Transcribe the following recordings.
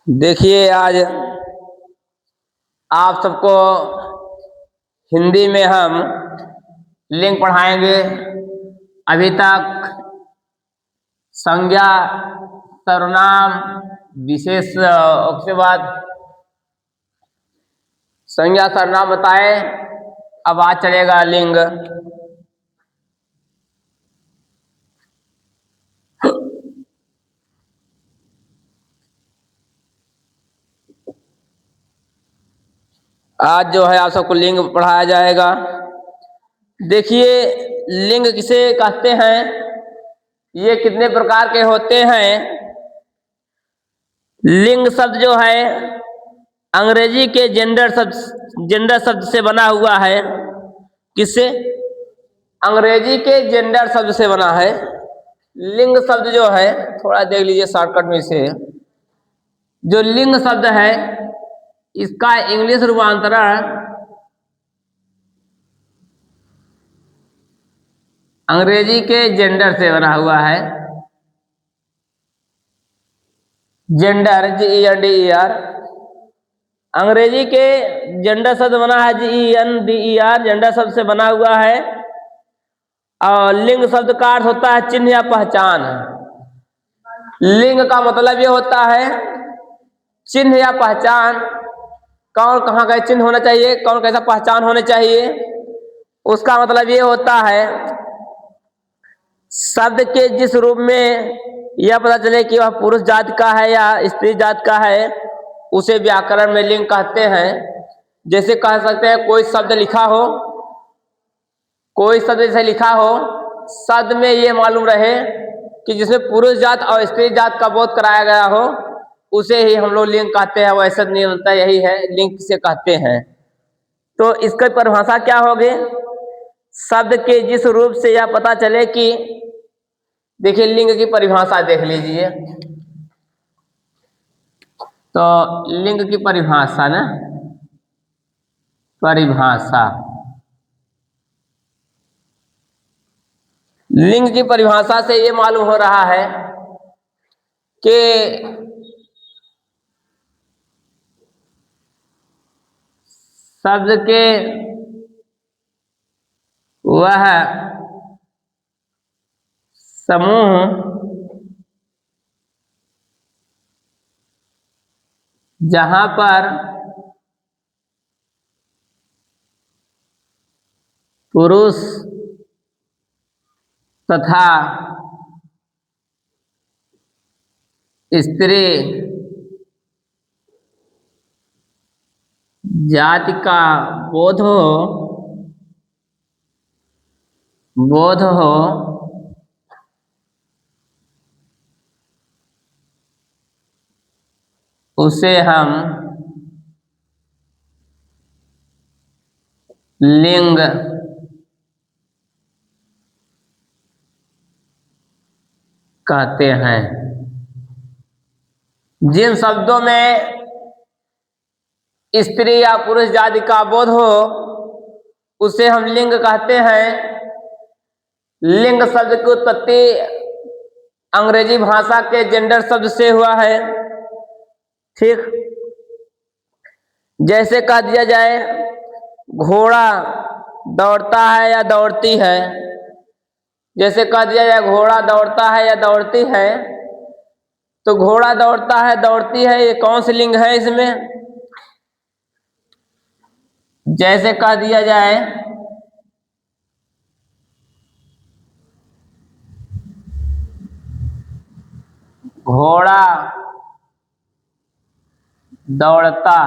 देखिए, आज आप सबको हिंदी में हम लिंग पढ़ाएंगे। अभी तक संज्ञा, सर्वनाम, विशेष उसके बाद संज्ञा सर्वनाम बताए। अब आज चलेगा लिंग। आज जो है आप सबको लिंग पढ़ाया जाएगा। देखिए, लिंग किसे कहते हैं, ये कितने प्रकार के होते हैं। लिंग शब्द जो है अंग्रेजी के जेंडर शब्द से बना हुआ है। किससे? अंग्रेजी के जेंडर शब्द से बना है। लिंग शब्द जो है, थोड़ा देख लीजिए शॉर्टकट में से, जो लिंग शब्द है इसका इंग्लिश रूपांतरण अंग्रेजी के जेंडर से बना हुआ है। जेंडर, GENDER, अंग्रेजी के जेंडर शब्द बना है GENDER, जेंडर शब्द से बना हुआ है। और लिंग शब्द का अर्थ होता है चिन्ह या पहचान। लिंग का मतलब ये होता है चिन्ह या पहचान। कौन कहाँ का चिन्ह होना चाहिए, कौन कैसा पहचान होनी चाहिए, उसका मतलब ये होता है शब्द के जिस रूप में यह पता चले कि वह पुरुष जाति का है या स्त्री जाति का है, उसे व्याकरण में लिंग कहते हैं। जैसे कह सकते हैं कोई शब्द लिखा हो, कोई शब्द जैसे लिखा हो, शब्द में ये मालूम रहे कि जिसमें पुरुष जात और स्त्री जात का बोध कराया गया हो, उसे ही हम लोग लिंग कहते हैं। वैसा नियम होता है, यही है लिंग किसे कहते हैं। तो इसकी परिभाषा क्या होगी? शब्द के जिस रूप से यह पता चले कि, देखिए लिंग की परिभाषा देख लीजिए। तो लिंग की परिभाषा ना, परिभाषा, लिंग की परिभाषा से ये मालूम हो रहा है कि शब्द के वह समूह जहां पर पुरुष तथा स्त्री जाति का बोध हो, उसे हम लिंग कहते हैं। जिन शब्दों में स्त्री या पुरुष जाति का बोध हो, उसे हम लिंग कहते हैं। लिंग शब्द की उत्पत्ति अंग्रेजी भाषा के जेंडर शब्द से हुआ है। ठीक, जैसे कह दिया जाए घोड़ा दौड़ता है या दौड़ती है, जैसे कह दिया जाए घोड़ा दौड़ता है या दौड़ती है, तो घोड़ा दौड़ता है दौड़ती है, ये कौन सी लिंग है इसमें? जैसे कह दिया जाए घोड़ा दौड़ता,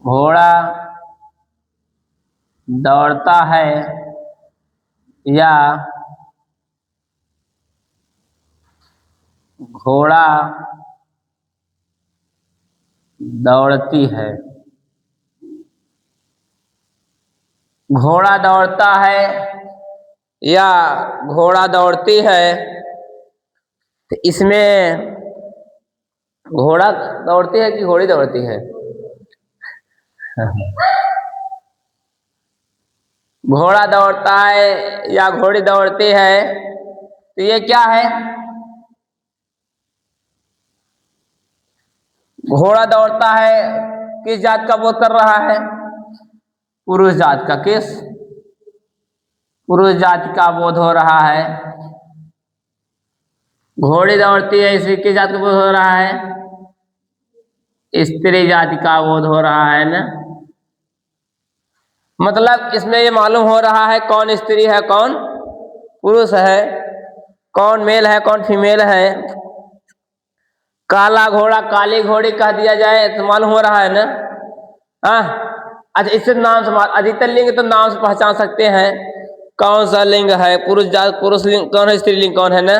घोड़ा दौड़ता है या घोड़ा दौड़ती है। घोड़ा दौड़ता है या घोड़ा दौड़ती है, तो इसमें घोड़ा दौड़ती है कि घोड़ी दौड़ती है? घोड़ा दौड़ता है या घोड़ी दौड़ती है, तो ये क्या है? घोड़ा दौड़ता है, किस जात का बोध कर रहा है? पुरुष जात का। किस? पुरुष जाति का बोध हो रहा है। घोड़ी दौड़ती है, इसी किस जात का बोध हो रहा है? स्त्री जाति का बोध हो रहा है ना। मतलब इसमें ये मालूम हो रहा है कौन स्त्री है कौन पुरुष है, कौन मेल है कौन फीमेल है। काला घोड़ा काली घोड़ी कह दिया जाए तो मालूम हो रहा है ना। हाँ, अच्छा, इससे नाम से अधिकतर लिंग तो नाम से पहचान सकते हैं कौन सा लिंग है, पुरुष जात पुरुष लिंग कौन है, स्त्रीलिंग कौन है ना।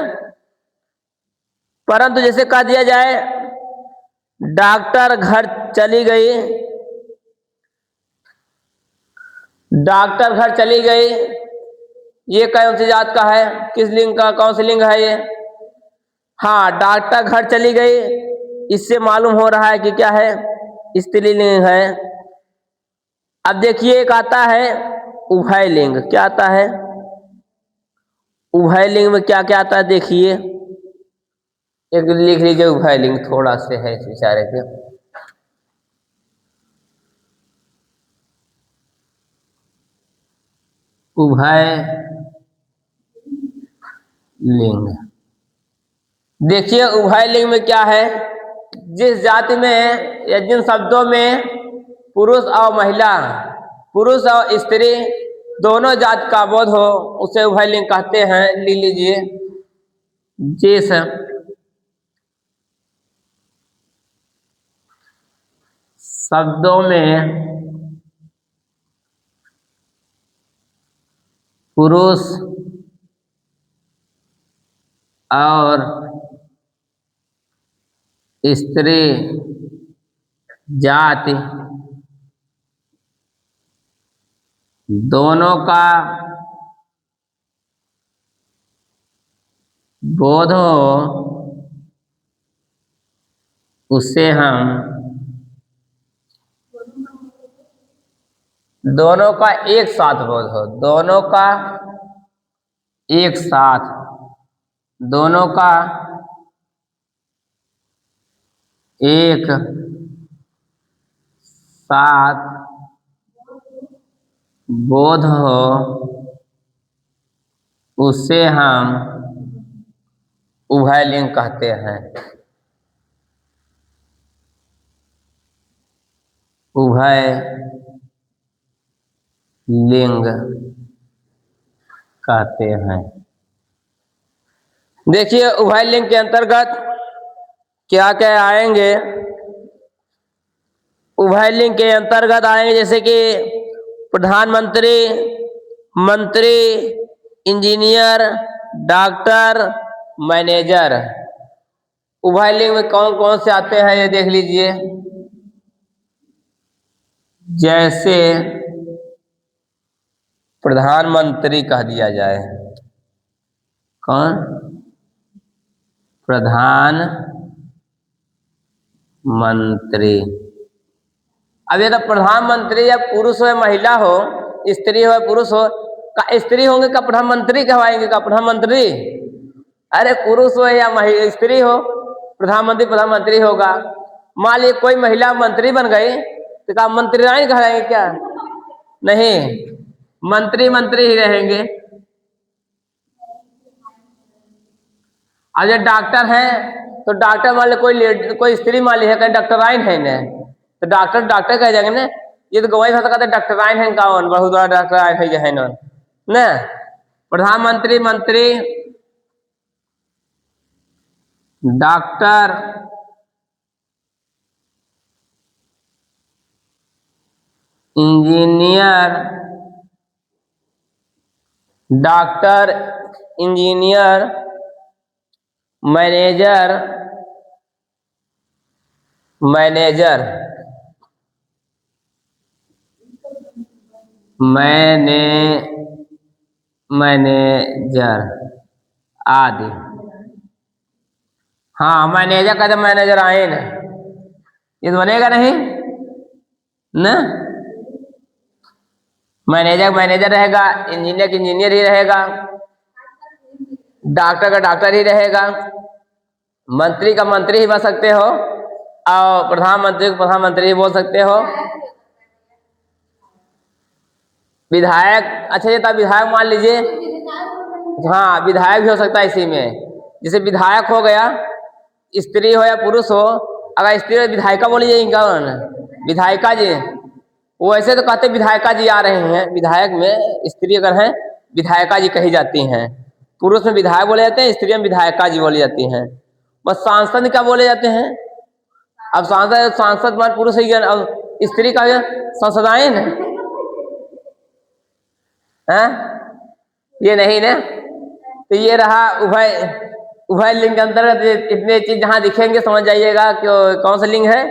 परंतु जैसे कह दिया जाए डॉक्टर घर चली गई, डॉक्टर घर चली गई, ये कौन सी जात का है, किस लिंग का, कौन सी लिंग है ये? हाँ, डॉक्टर घर चली गई, इससे मालूम हो रहा है कि क्या है, स्त्रीलिंग है। अब देखिए एक आता है उभय लिंग। क्या आता है? उभय लिंग में क्या क्या आता है देखिए, एक लिख लीजिए उभय लिंग, थोड़ा से है इस विचारे के। उभय लिंग, देखिए उभय लिंग में क्या है, जिस जाति में या जिन शब्दों में पुरुष और महिला, पुरुष और स्त्री दोनों जात का बोध हो उसे उभय लिंग कहते हैं। ले लीजिए, जिस शब्दों में पुरुष और स्त्री जाति दोनों का बोध हो उससे हम दोनों का एक साथ बोध हो, दोनों का एक साथ, दोनों का एक साथ बोध हो उससे हम उभय लिंग कहते हैं। उभय लिंग कहते हैं। देखिए उभय लिंग के अंतर्गत क्या क्या आएंगे। उभय लिंग के अंतर्गत आएंगे जैसे कि प्रधानमंत्री, मंत्री, इंजीनियर, डॉक्टर, मैनेजर। उभय लिंग में कौन कौन से आते हैं ये देख लीजिए। जैसे प्रधानमंत्री कह दिया जाए, कौन? प्रधान मंत्री। अब ये तो प्रधानमंत्री या पुरुष हो या महिला हो, स्त्री हो या पुरुष हो, का स्त्री होंगे का प्रधानमंत्री कहवाएंगे का प्रधानमंत्री? अरे पुरुष हो या स्त्री हो, प्रधानमंत्री प्रधानमंत्री होगा। मान लीजिए कोई महिला मंत्री बन गई तो क्या मंत्री रानी कहलाएंगे क्या? नहीं, मंत्री मंत्री ही रहेंगे। अब जब डॉक्टर है तो डॉक्टर मान ली कोई स्त्री मान ली है, कहीं डॉक्टराइन है ना, तो डॉक्टर डॉक्टर कह जाएंगे ना। ये तो गवाही भाषा कहते डॉक्टराइन है कौन, बहुत बड़ा डॉक्टराइन है जो है ना। प्रधानमंत्री, मंत्री, doctor, engineer, doctor, engineer, manager, manager, manager आदि। हाँ, मैनेजर का जब मैनेजर आए ना, ये तो बनेगा नहीं ना। मैनेजर मैनेजर रहेगा, इंजीनियर का इंजीनियर ही रहेगा, डॉक्टर का डॉक्टर ही रहेगा, मंत्री का मंत्री ही बन सकते हो। और प्रधानमंत्री को प्रधानमंत्री बोल सकते हो। विधायक, अच्छा ये था विधायक मान लीजिए, हाँ विधायक भी हो सकता है इसी में। जैसे विधायक हो गया, स्त्री हो या पुरुष हो, अगर स्त्री हो विधायिका बोली जाएगी कौन, विधायिका जी। वो ऐसे तो कहते विधायिका जी आ रहे हैं, विधायक में स्त्री अगर है विधायिका जी कही जाती हैं, पुरुष में विधायक बोले जाते हैं, स्त्री में विधायिका जी बोली जाती हैं। बस सांसद क्या बोले जाते हैं, अब सांसद सांसद मान पुरुष ही गया, अब स्त्री का संसदायन है, ये नहीं ना। तो ये रहा उभय, उभय लिंग के अंतर्गत इतने चीज जहां दिखेंगे समझ जाइएगा कि कौन सा लिंग है,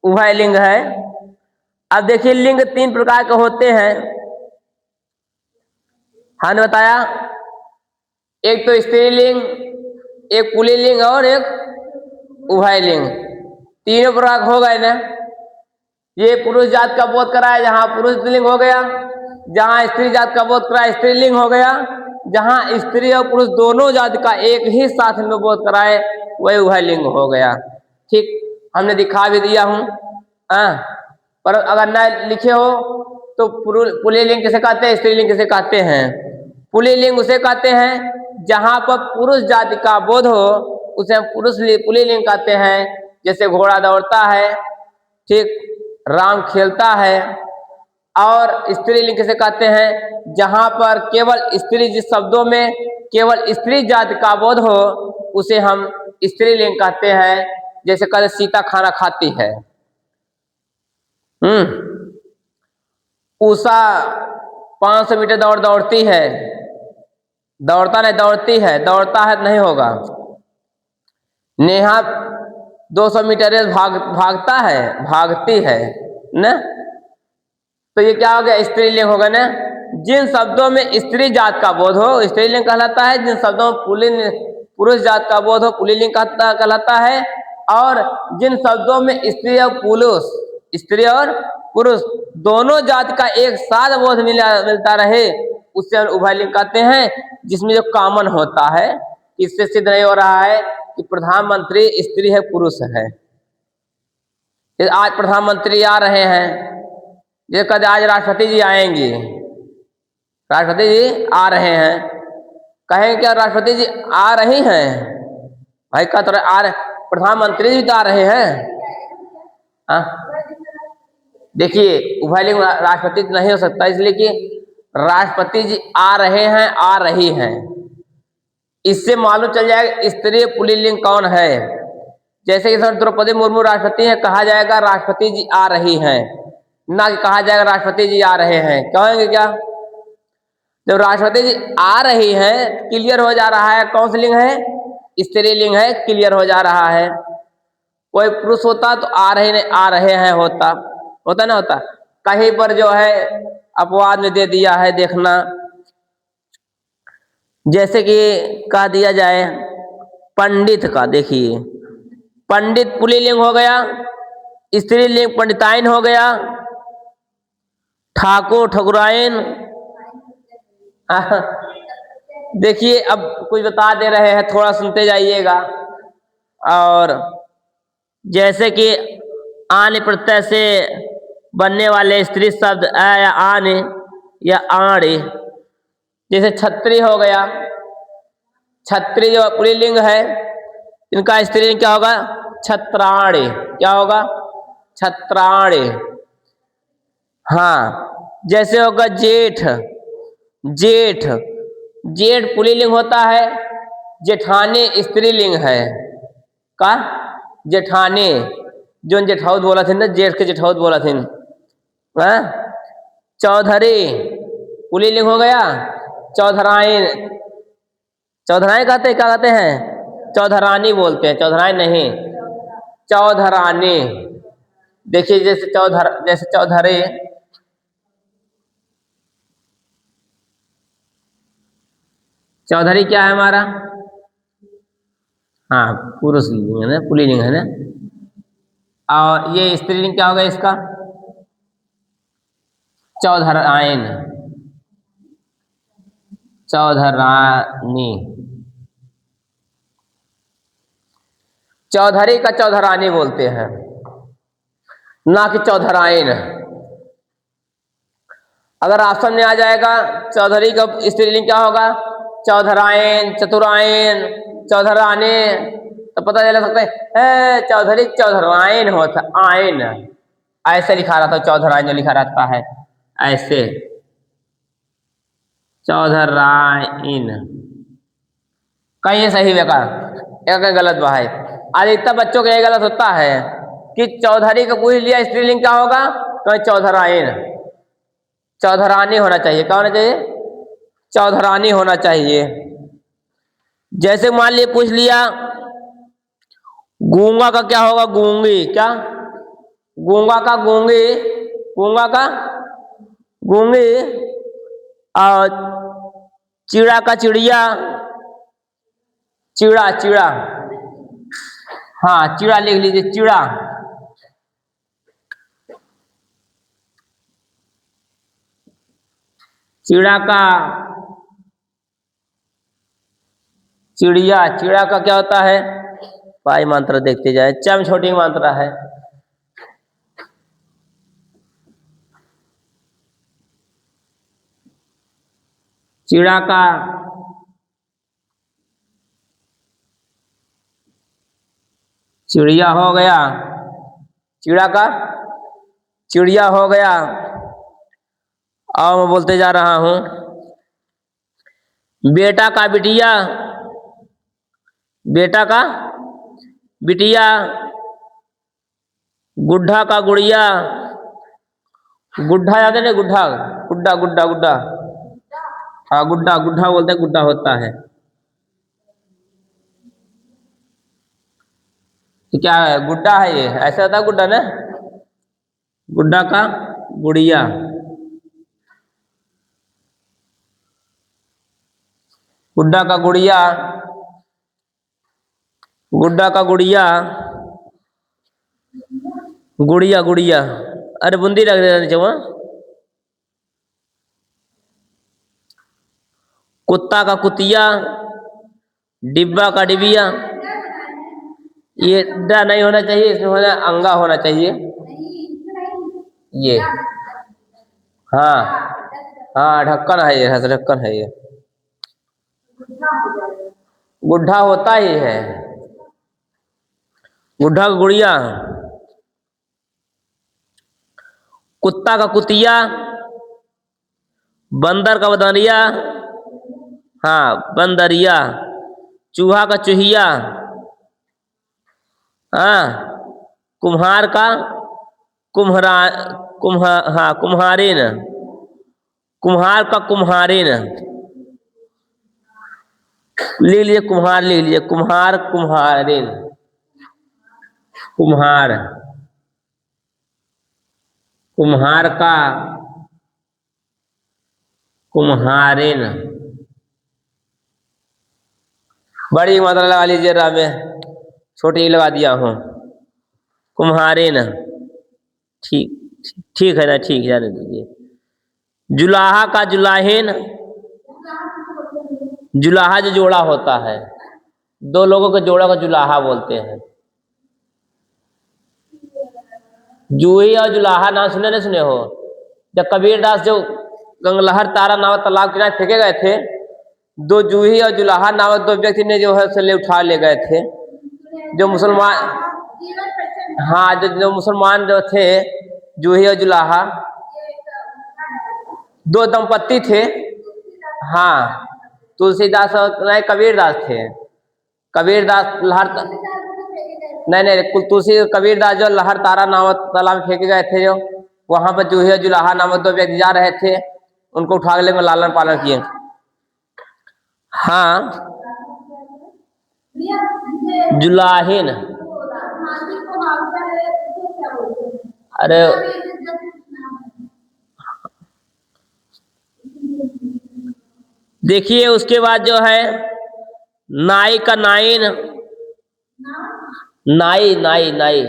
उभय लिंग है। अब देखिए लिंग 3 प्रकार के होते हैं, हमने बताया, एक तो स्त्रीलिंग, एक पुल्लिंग और एक उभय लिंग, तीनों प्रकार हो गए ना। ये पुरुष जात का बोध कराया जहां पुरुष लिंग हो गया, जहां स्त्री जात का बोध कराया स्त्रीलिंग हो गया, जहां स्त्री और पुरुष दोनों जाति का एक ही साथ में बोध कराए वही उभय लिंग हो गया। ठीक, हमने दिखा भी दिया हूं। पर अगर न लिखे हो तो पुल्लिंग किसे कहते हैं, स्त्रीलिंग किसे कहते हैं। पुल्लिंग उसे कहते हैं जहां पर पुरुष जाति का बोध हो उसे पुरुष पुल्लिंग कहते हैं। जैसे घोड़ा दौड़ता है, ठीक, राम खेलता है। और स्त्रीलिंग किसे कहते हैं, जहां पर केवल स्त्री, जिस शब्दों में केवल स्त्री जाति का बोध हो उसे हम स्त्रीलिंग कहते हैं। जैसे कहते सीता खाना खाती है, उषा 500 मीटर दौड़ती है, दौड़ता नहीं दौड़ती है, दौड़ता है नहीं होगा। नेहा 200 मीटर रेस भागता है, भागती है ना। तो ये क्या हो गया, स्त्रीलिंग होगा ना। जिन शब्दों में स्त्री जात का बोध हो स्त्रीलिंग कहलाता है, जिन शब्दों में पुरुष जात का बोध हो पुल्लिंग कहलाता है। और जिन शब्दों में स्त्री और पुरुष, स्त्री और पुरुष दोनों जात का एक साथ बोध मिलता रहे उससे हम उभयलिंग कहते हैं। जिसमें जो कॉमन होता है, इससे सिद्ध नहीं हो रहा है कि प्रधानमंत्री स्त्री है पुरुष है। आज प्रधानमंत्री आ रहे हैं, ये कहते आज राष्ट्रपति जी आएंगे, राष्ट्रपति जी आ रहे हैं, कहेंगे क्या राष्ट्रपति जी आ रही हैं, भाई का तो आ रहे, प्रधानमंत्री जी तो आ रहे हैं। देखिए उभयलिंग राष्ट्रपति तो नहीं हो सकता, इसलिए कि राष्ट्रपति जी आ रहे हैं, आ रही हैं, इससे मालूम चल जाएगा स्त्री पुल्लिंग कौन है। जैसे कि सर द्रौपदी मुर्मू राष्ट्रपति है, कहा जाएगा राष्ट्रपति जी आ रही हैं, ना कि कहा जाएगा राष्ट्रपति जी आ रहे हैं। कहेंगे क्या, जब राष्ट्रपति जी आ रही हैं क्लियर हो जा रहा है कौन सी लिंग है, स्त्रीलिंग है, क्लियर हो जा रहा है। कोई पुरुष होता तो आ रहे नहीं आ रहे हैं होता, होता ना होता। कहीं पर जो है अपवाद में दे दिया है, देखना जैसे कि कह दिया जाए पंडित का, देखिए पंडित पुल्लिंग हो गया, स्त्रीलिंग पंडिताइन हो गया, ठाकुर ठकुराइन। देखिए अब कुछ बता दे रहे हैं, थोड़ा सुनते जाइएगा। और जैसे कि आन प्रत्यय से बनने वाले स्त्री शब्द अ या आन या आण, जैसे छत्री हो गया, छत्री जो पुल्लिंग है, इनका स्त्रीलिंग क्या होगा, छत्राणे, क्या होगा, छत्राणे। हाँ, जैसे होगा जेठ, जेठ, जेठ पुल्लिंग होता है, जेठाने स्त्रीलिंग है, का जेठाने, जो जेठाउत बोला थे ना, जेठ के जेठाउत बोला थे। चौधरी पुल्लिंग हो गया, चौधराइन, चौधराइन कहते हैं, क्या कहते हैं, चौधरानी बोलते हैं, चौधराइन नहीं, चौधरानी। देखिए जैसे जैसे चौधरी, चौधरी क्या है हमारा, हाँ पुरुष लिंग है ना, पुल्लिंग है ना। और ये स्त्रीलिंग क्या होगा इसका, चौधराइन, चौधरानी। चौधरी का चौधरानी बोलते हैं, ना कि चौधराइन। अगर ऑप्शन में आ जाएगा चौधरी का स्त्रीलिंग क्या होगा, चौधराइन, चतुराइन, चौधराने, तो पता चल सकता है चौधरी चौधराइन होता, आइन ऐसे लिखा रहता, चौधराइन जो लिखा रहता है ऐसे, चौधराइन। कहीं सही बेकार, एक गलत बा है। अधिकतर बच्चों का ये गलत होता है कि चौधरी का पूछ लिया स्त्रीलिंग क्या होगा, कहीं चौधराइन। चौधरानी होना चाहिए, क्या होना चाहिए, चौधरानी होना चाहिए। जैसे मान लिए पूछ लिया गूंगा का क्या होगा, गूंगी, क्या, गूंगा का गूंगी, गूंगा का गूंगी, और चिड़ा का चिड़िया, चिड़ा, चिड़ा, हाँ चिड़ा लिख लीजिए, चिड़ा। चिड़ा का चिड़िया, चिड़ा का क्या होता है, पाई मात्रा देखते जाए, चम छोटी मात्रा है। चिड़ा का चिड़िया हो गया, चिड़ा का चिड़िया हो गया। और मैं बोलते जा रहा हूं, बेटा का बिटिया, बेटा का बिटिया, गुड्ढा का गुड़िया, गुड्ढा याद है ना, गुड्ढा, गुड्डा, गुड्डा, गुड्डा, हाँ गुड्डा, गुड्ढा बोलते हैं, गुड्डा होता है। तो क्या है, गुड्डा है, ये ऐसा होता है गुड्डा ना, गुड्डा का गुड़िया, गुड्डा का गुड़िया, गुड्डा का गुड़िया, गुड़िया, गुड़िया, अरे बूंदी रख देना नीचे वहां। कुत्ता का कुतिया, डिब्बा का डिबिया, ये डा नहीं होना चाहिए, इसमें होना अंगा होना चाहिए, ये, हाँ हाँ ढक्कन है ये, ढक्कन है ये, गुड्ढा होता ही है, गुड्ढा का गुड़िया। कुत्ता का कुतिया, बंदर का बदरिया, हाँ बंदरिया, चूहा का चूहिया, हाँ कुम्हार का कुम्हरा, हाँ कुम्हारिन, कुम्हार का कुम्हारिन, लिख लीजिए कुम्हार, लिख लीजिए कुम्हार, कुम्हारिन, कुम्हार, कुम्हार का कुम्हारिन। बड़ी मात्रा लगा लीजिए, रा में छोटी लगा दिया हूं, कुम्हारिन, ठीक ठीक है ना, ठीक जाने दीजिए। जुलाहा का जुलाहिन, जुलाहा जो जोड़ा होता है, दो लोगों के जोड़ा को जुलाहा बोलते हैं। जूही और जुलाहा नाम सुने नहीं सुने हो, जब कबीरदास जो गंगलहर तारा नामक तालाब किनारे फेंके गए थे, दो जूही और जुलाहा नामक दो व्यक्ति ने जो है उसे उठा ले गए थे, जो मुसलमान, हाँ जो मुसलमान जो थे, जूही और जुलाहा दो दंपत्ति थे, हाँ तुलसीदास और नहीं कबीरदास थे, कबीरदास लहर, नहीं नहीं तुलसी कबीरदास जो लहर तारा नामक तालाब में फेंके गए थे, जो वहां पर जूही और जुलाहा नामक दो व्यक्ति जा रहे थे, उनको उठा ले में लालन पालन किए। हाँ जुलाहिन, अरे देखिए उसके बाद जो है नाई का नाइन, नाई, नाई, नाई,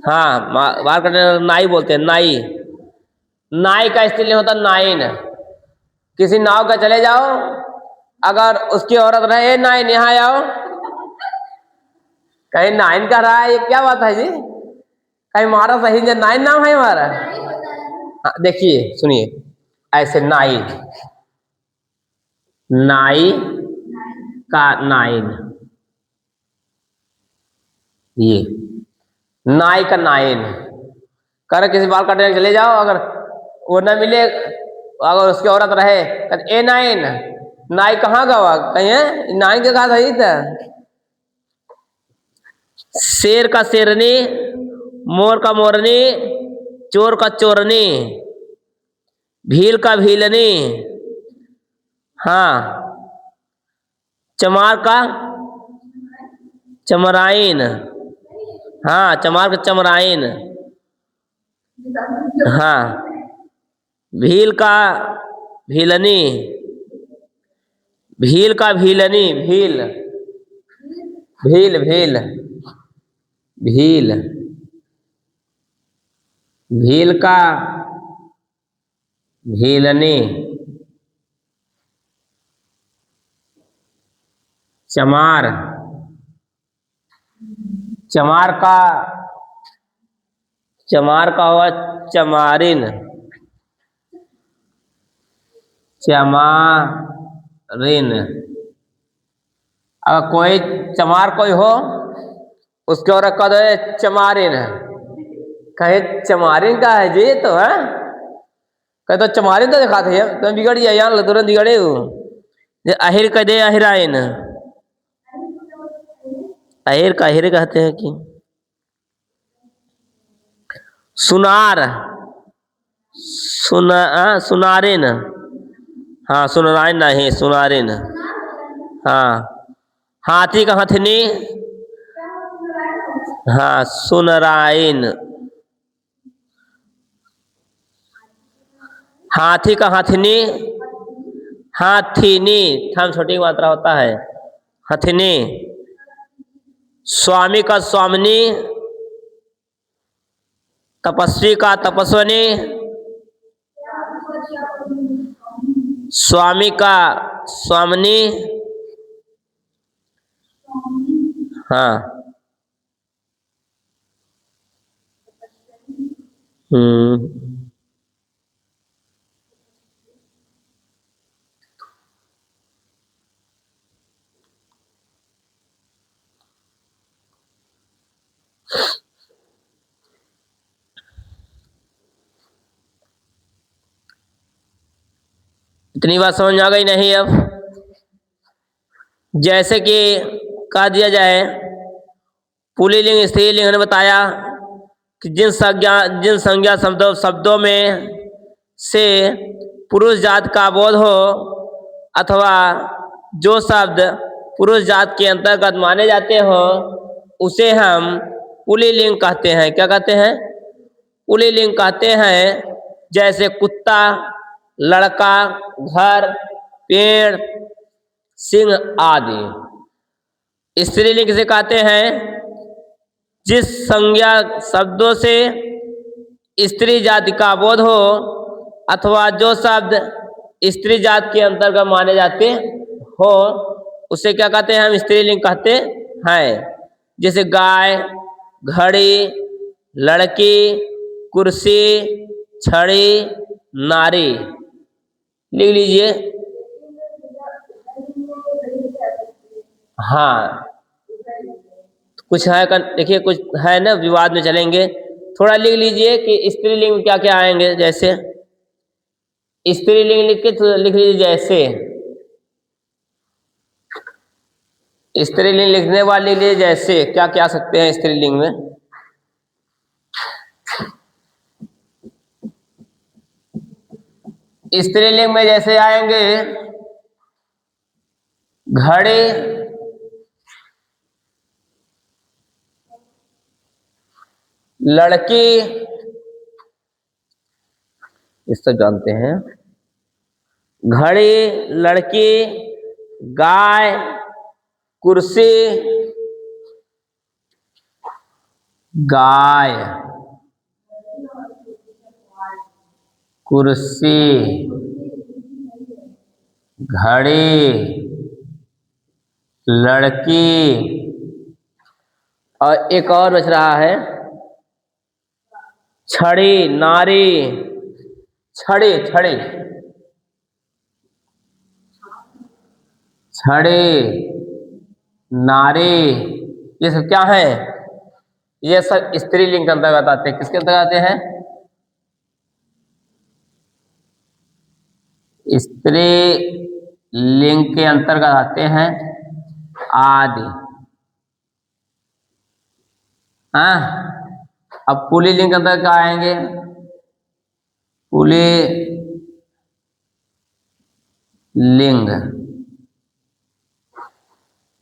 हाँ बाल काटने नाई बोलते हैं, नाई, नाई का स्त्रीलिंग होता है नाइन। किसी नाव का चले जाओ, अगर उसकी औरत रहे नाइन यहाँ आओ, कहीं 9 कह रहा है, ये क्या बात है जी? कहीं हमारा सही 9 नाम है हमारा। हाँ, देखिए सुनिए, ऐसे नाइन, नाई का 9, ये नाई का 9 कर, किसी बाल काटने चले जाओ, अगर वो न मिले, अगर उसकी औरत रहे ए 9, नाई कहाँ गवा, कहीं है 9 के कहा सही था। शेर का शेरनी, मोर का मोरनी, चोर का चोरनी, भील का भीलनी, हाँ, चमार का चमराइन, हाँ, चमार का चमराइन, हाँ, भील का भीलनी, भील का भीलनी, भील, भील भील, भील, भील का भीलनी, चमार, चमार का, चमार का हुआ चमारिन, चमारिन। अगर कोई चमार कोई हो, उसके और रखा दो चमारिन, कहे चमारिन का है जी, तो है कहे तो चमारिन तो दिखाते हैं, तुम बिगड़ जाए यहाँ तुरंत बिगड़े हो। अहिर कह दे अहिराइन, अहिर का अहिर कहते हैं कि सुनार, सुनारिन, हाँ, सुनराइन नहीं, सुनारिन, हाँ, हाथी का हथनी, हाँ, सुनराइन, हाथी का हथनी, हाथीनी, थम छोटी की मात्रा होता है, हथनी, स्वामी का स्वामिनी, तपस्वी का तपस्वनी, स्वामी का स्वामिनी, हाँ, इतनी बात समझ में आ गई नहीं? अब जैसे कि कह दिया जाए, पुल्लिंग स्त्रीलिंग ने बताया कि जिन संज्ञा शब्दों में से पुरुष जात का बोध हो, अथवा जो शब्द पुरुष जात के अंतर्गत माने जाते हो, उसे हम पुल्लिंग कहते हैं। क्या कहते हैं? पुल्लिंग कहते हैं। जैसे कुत्ता, लड़का, घर, पेड़, सिंह आदि। स्त्रीलिंग किसे कहते हैं? जिस संज्ञा शब्दों से स्त्री जाति का बोध हो, अथवा जो शब्द स्त्री जाति के अंतर्गत माने जाते हो, उसे क्या कहते हैं? हम स्त्रीलिंग कहते हैं। जैसे गाय, घड़ी, लड़की, कुर्सी, छड़ी, नारी। लिख लीजिए। हाँ, कुछ है, देखिए कुछ है ना, विवाद में चलेंगे। थोड़ा लिख लीजिए कि स्त्रीलिंग में क्या क्या आएंगे। जैसे स्त्रीलिंग लिख के लिख लीजिए। जैसे स्त्रीलिंग लिखने वाले लिए जैसे क्या क्या आ सकते हैं स्त्रीलिंग में? स्त्रीलिंग में जैसे आएंगे घड़े, लड़की, इस तो जानते हैं, घड़ी, लड़की, गाय, कुर्सी, गाय, कुर्सी, घड़ी, लड़की, और एक और बच रहा है छड़ी नारी, छड़ी छड़ी छड़ी नारी, ये सब क्या है? ये सब स्त्रीलिंग के अंतर्गत आते हैं। किसके अंतर्गत आते हैं? स्त्री लिंग के अंतर्गत आते हैं आदि। हाँ, अब पुल्लिंग के अंदर क्या आएंगे? पुल्लिंग,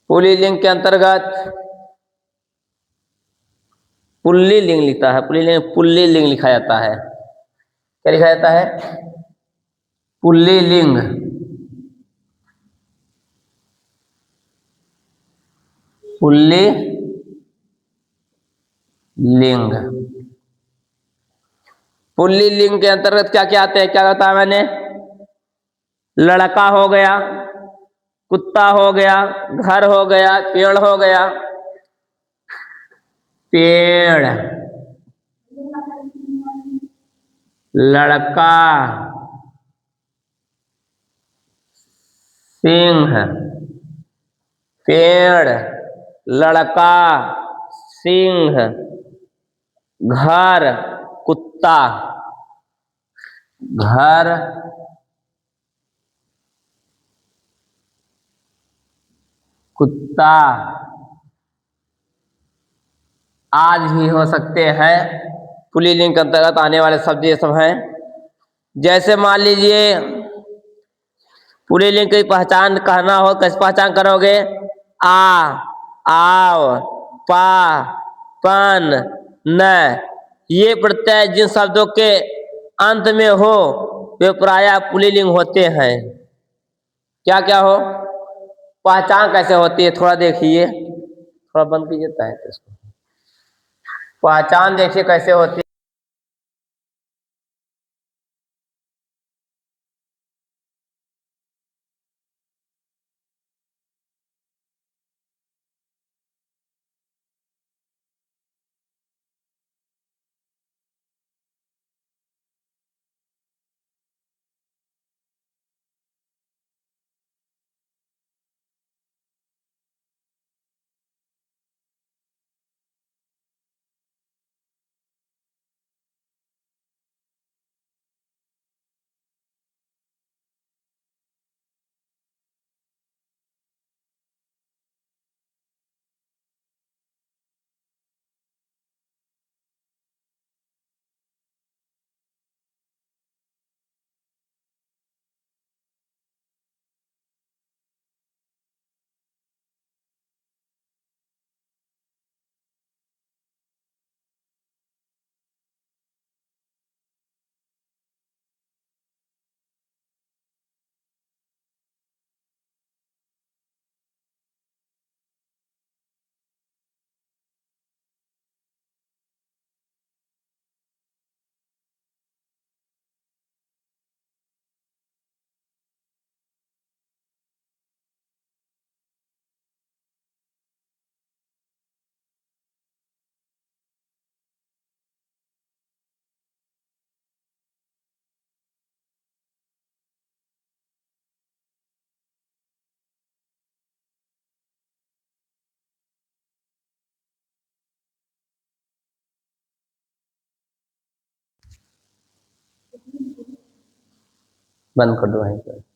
पुल्लिंग के अंतर्गत पुल्लिंग लिखता है, पुल्लिंग लिखा जाता है। क्या लिखा जाता है? पुल्लिंग। पुल्लिंग, पुल्लिंग के अंतर्गत क्या क्या आते हैं? क्या बताया मैंने? लड़का हो गया, कुत्ता हो गया, घर हो गया, पेड़ हो गया। पेड़, लड़का, सिंह, पेड़, लड़का, सिंह, घर, कुत्ता, घर, कुत्ता आज भी हो सकते हैं। पुल्लिंग के अंतर्गत आने वाले शब्द ये सब हैं। जैसे मान लीजिए पुल्लिंग की पहचान कहना हो, कैसे पहचान करोगे? आ, आओ, पा, पन, न। ये प्रत्यय जिन शब्दों के अंत में हो वे प्रायः पुल्लिंग होते हैं। क्या क्या हो? पहचान कैसे होती है थोड़ा देखिए, थोड़ा बंद कीजिए तो इसको। पहचान देखिए कैसे होती है। बंद कर दो वहीं पर।